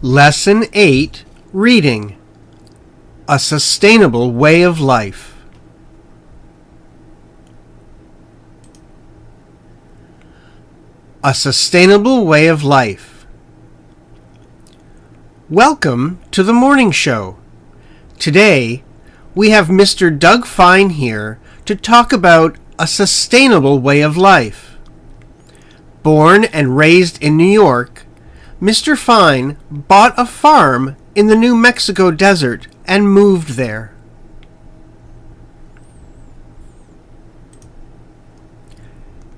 Lesson 8, Reading, A Sustainable Way of Life. A Sustainable Way of Life. Welcome to the morning show. Today, we have Mr. Doug Fine here to talk about a sustainable way of life. Born and raised in New York, Mr. Fine bought a farm in the New Mexico desert and moved there.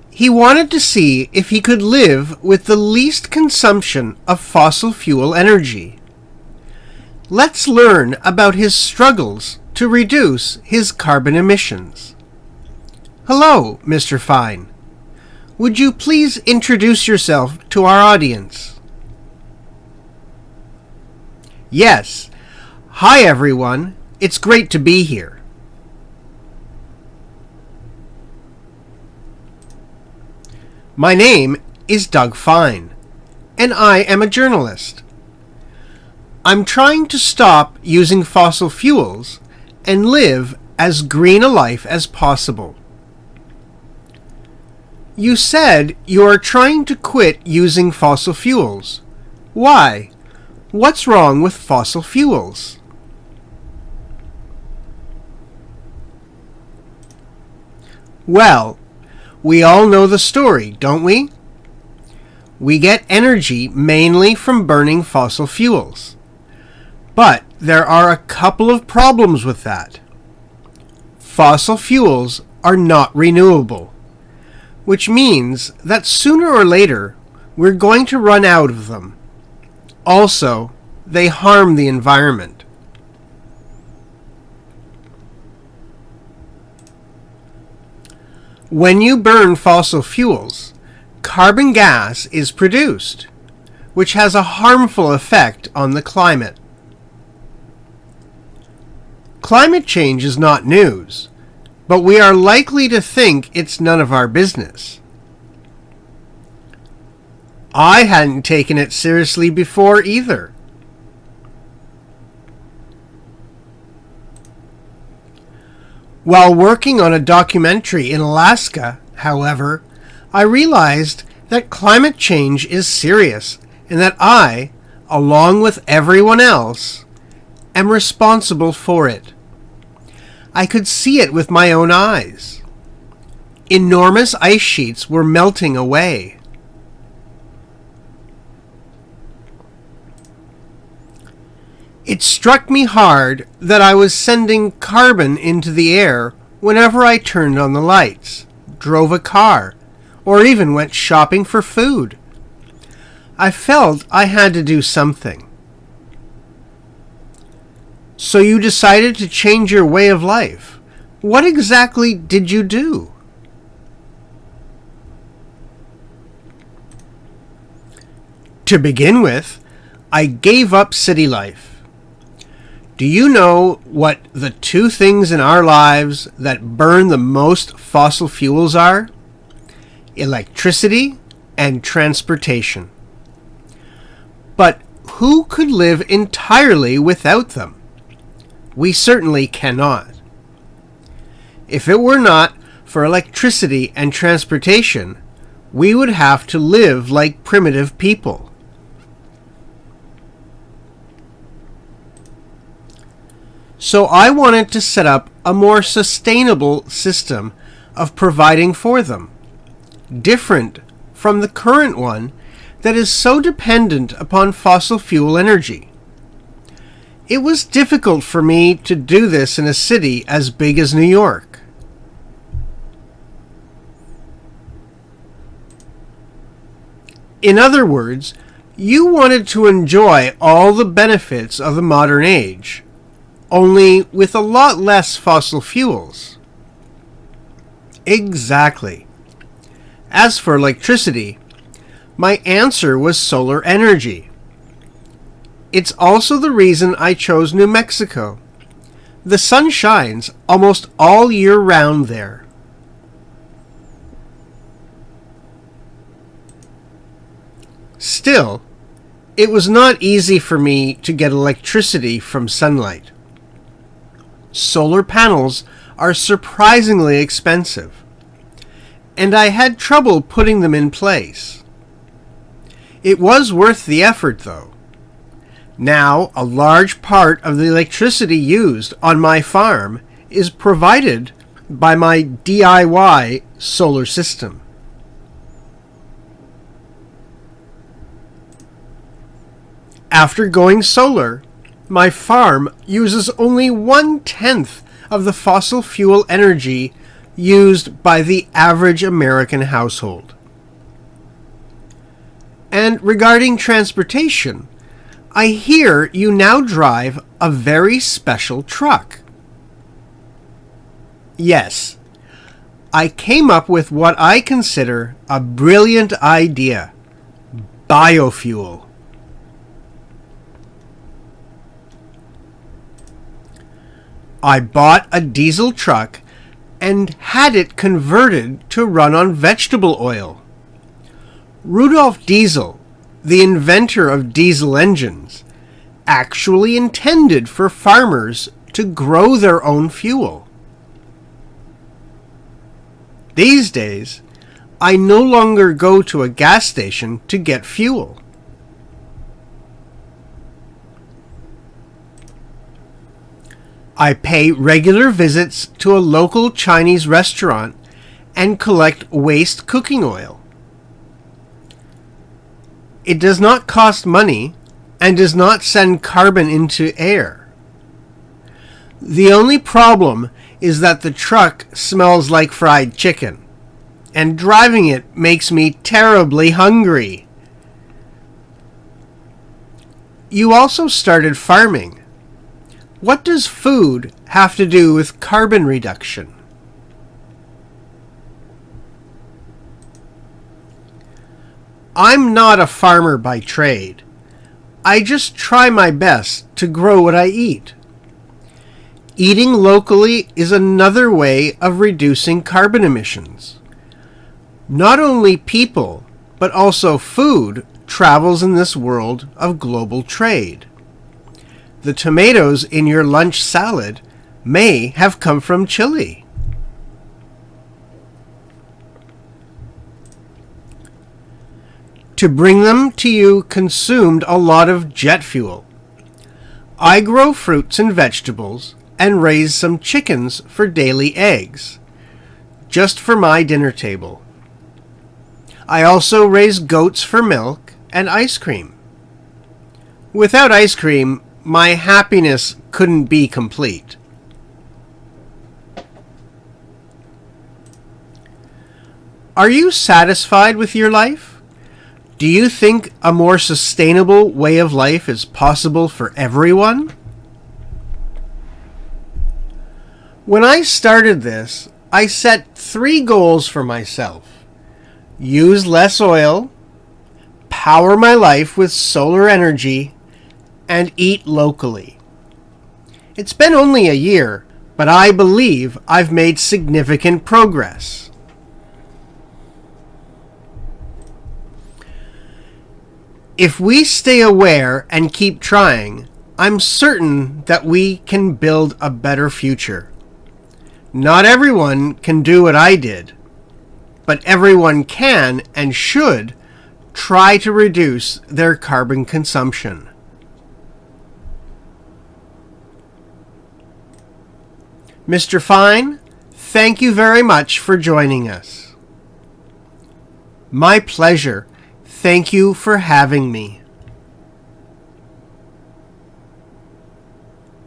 He wanted to see if he could live with the least consumption of fossil fuel energy. Let's learn about his struggles to reduce his carbon emissions. Hello, Mr. Fine. Would you please introduce yourself to our audience? Yes. Hi, everyone. It's great to be here. My name is Doug Fine, and I am a journalist. I'm trying to stop using fossil fuels and live as green a life as possible. You said you are trying to quit using fossil fuels. Why? What's wrong with fossil fuels? Well, we all know the story, don't we? We get energy mainly from burning fossil fuels. But there are a couple of problems with that. Fossil fuels are not renewable, which means that sooner or later we're going to run out of them. Also, they harm the environment. When you burn fossil fuels, carbon gas is produced, which has a harmful effect on the climate. Climate change is not news, but we are likely to think it's none of our business. I hadn't taken it seriously before either. While working on a documentary in Alaska, however, I realized that climate change is serious and that I, along with everyone else, am responsible for it. I could see it with my own eyes. Enormous ice sheets were melting away. It struck me hard that I was sending carbon into the air whenever I turned on the lights, drove a car, or even went shopping for food. I felt I had to do something. So you decided to change your way of life. What exactly did you do? To begin with, I gave up city life. Do you know what the two things in our lives that burn the most fossil fuels are? Electricity and transportation. But who could live entirely without them? We certainly cannot. If it were not for electricity and transportation, we would have to live like primitive people. So I wanted to set up a more sustainable system of providing for them, different from the current one that is so dependent upon fossil fuel energy. It was difficult for me to do this in a city as big as New York. In other words, you wanted to enjoy all the benefits of the modern age, only with a lot less fossil fuels. Exactly. As for electricity, my answer was solar energy. It's also the reason I chose New Mexico. The sun shines almost all year round there. Still, It was not easy for me to get electricity from sunlight. Solar panels are surprisingly expensive, and I had trouble putting them in place. It was worth the effort, though. Now, a large part of the electricity used on my farm is provided by my DIY solar system. After going solar, my farm uses only 1/10 of the fossil fuel energy used by the average American household. And regarding transportation, I hear you now drive a very special truck. Yes, I came up with what I consider a brilliant idea: biofuel. I bought a diesel truck and had it converted to run on vegetable oil. Rudolf Diesel, the inventor of diesel engines, actually intended for farmers to grow their own fuel. These days, I no longer go to a gas station to get fuel. I pay regular visits to a local Chinese restaurant and collect waste cooking oil. It does not cost money and does not send carbon into air. The only problem is that the truck smells like fried chicken, and driving it makes me terribly hungry. You also started farming. What does food have to do with carbon reduction? I'm not a farmer by trade. I just try my best to grow what I eat. Eating locally is another way of reducing carbon emissions. Not only people, but also food travels in this world of global trade. The tomatoes in your lunch salad may have come from Chile. To bring them to you consumed a lot of jet fuel. I grow fruits and vegetables and raise some chickens for daily eggs, just for my dinner table. I also raise goats for milk and ice cream. Without ice cream, my happiness couldn't be complete. Are you satisfied with your life? Do you think a more sustainable way of life is possible for everyone? When I started this, I set 3 goals for myself: use less oil, power my life with solar energy, and eat locally. It's been only a year, but I believe I've made significant progress. If we stay aware and keep trying, I'm certain that we can build a better future. Not everyone can do what I did, but everyone can and should try to reduce their carbon consumption. Mr. Fine, thank you very much for joining us. My pleasure. Thank you for having me.